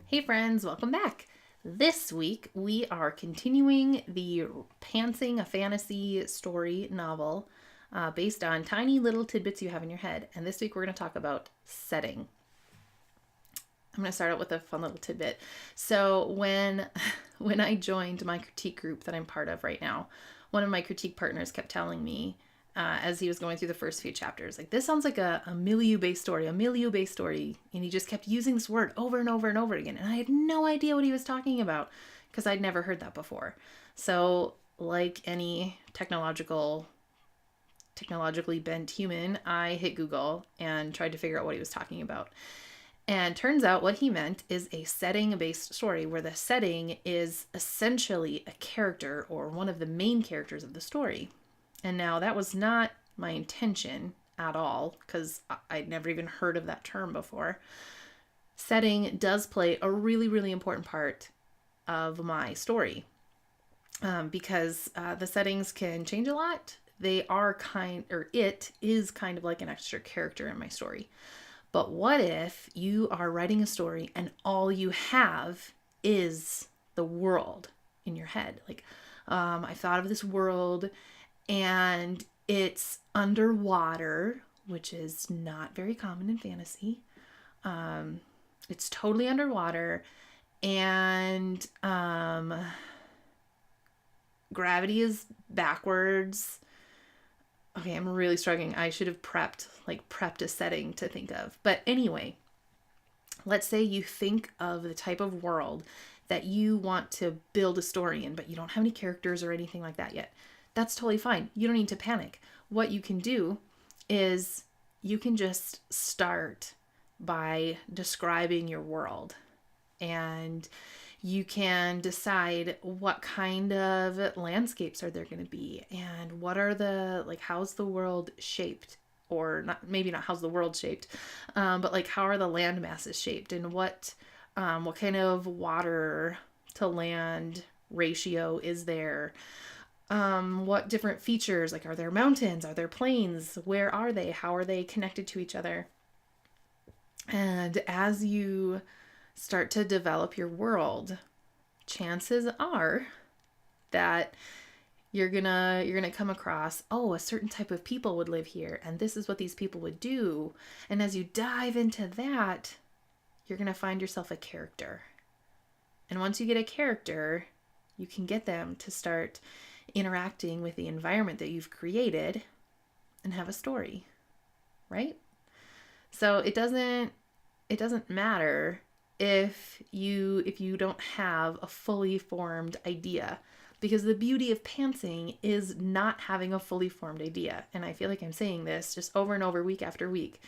Hey friends, welcome back. This week we are continuing the Pantsing a Fantasy story novel based on tiny little tidbits you have in your head. And this week we're going to talk about setting. I'm going to start out with a fun little tidbit. So when I joined my critique group that I'm part of right now, one of my critique partners kept telling me as he was going through the first few chapters, like, this sounds like a milieu-based story, and he just kept using this word over and over and over again, and I had no idea what he was talking about because I'd never heard that before. So, like any technologically bent human, I hit Google and tried to figure out what he was talking about. And turns out what he meant is a setting-based story where the setting is essentially a character or one of the main characters of the story. And now that was not my intention at all because I'd never even heard of that term before. Setting does play a really, really important part of my story because the settings can change a lot. It is kind of like an extra character in my story. But what if you are writing a story and all you have is the world in your head? Like, I thought of this world and it's underwater, which is not very common in fantasy. It's totally underwater, and gravity is backwards. Okay, I'm really struggling. I should have prepped a setting to think of. But anyway, let's say you think of the type of world that you want to build a story in, but you don't have any characters or anything like that yet. That's totally fine. You don't need to panic. What you can do is you can just start by describing your world, and you can decide what kind of landscapes are there going to be, and what are how's the world shaped, or not, maybe not how's the world shaped, but like how are the land masses shaped, and what kind of water to land ratio is there. What different features, like, are there mountains? Are there plains? Where are they? How are they connected to each other? And as you start to develop your world, chances are that you're gonna come across, oh, a certain type of people would live here, and this is what these people would do. And as you dive into that, you're gonna find yourself a character. And once you get a character, you can get them to start interacting with the environment that you've created and have a story, right? So it doesn't matter if you don't have a fully formed idea, because the beauty of pantsing is not having a fully formed idea. And I feel like I'm saying this just over and over, week after week.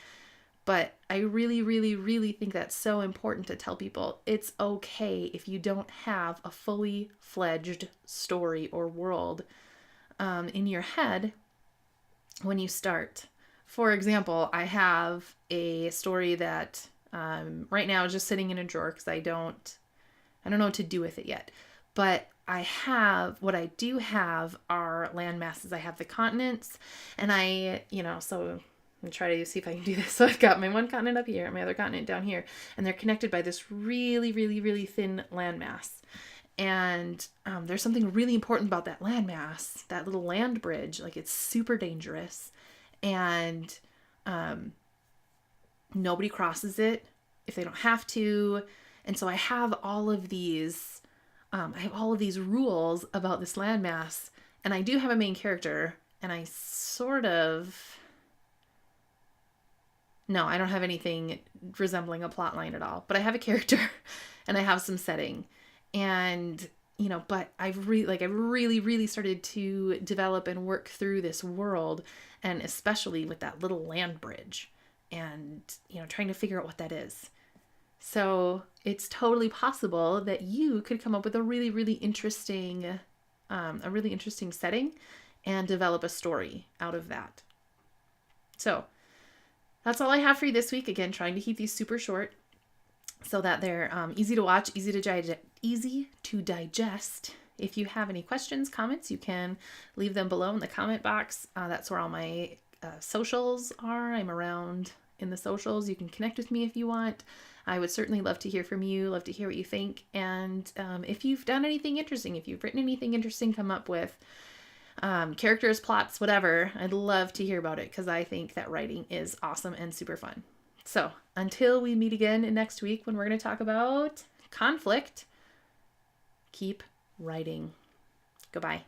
But I really, really, really think that's so important to tell people. It's okay if you don't have a fully fledged story or world in your head when you start. For example, I have a story that right now is just sitting in a drawer because I don't know what to do with it yet. But what I do have are land masses. I have the continents, and so I'm going to try to see if I can do this. So I've got my one continent up here and my other continent down here, and they're connected by this really, really, really thin landmass. And there's something really important about that landmass, that little land bridge. Like, it's super dangerous, and nobody crosses it if they don't have to. And so I have all of these rules about this landmass, and I do have a main character, and no, I don't have anything resembling a plot line at all, but I have a character and I have some setting. And, but I've really, really started to develop and work through this world, and especially with that little land bridge, and, trying to figure out what that is. So it's totally possible that you could come up with a really, really interesting setting and develop a story out of that. So that's all I have for you this week. Again, trying to keep these super short so that they're easy to watch, easy to digest. If you have any questions, comments, you can leave them below in the comment box. That's where all my socials are. I'm around in the socials. You can connect with me if you want. I would certainly love to hear from you, love to hear what you think. And if you've done anything interesting, if you've written anything interesting, come up with characters, plots, whatever, I'd love to hear about it because I think that writing is awesome and super fun. So until we meet again next week when we're going to talk about conflict, keep writing. Goodbye.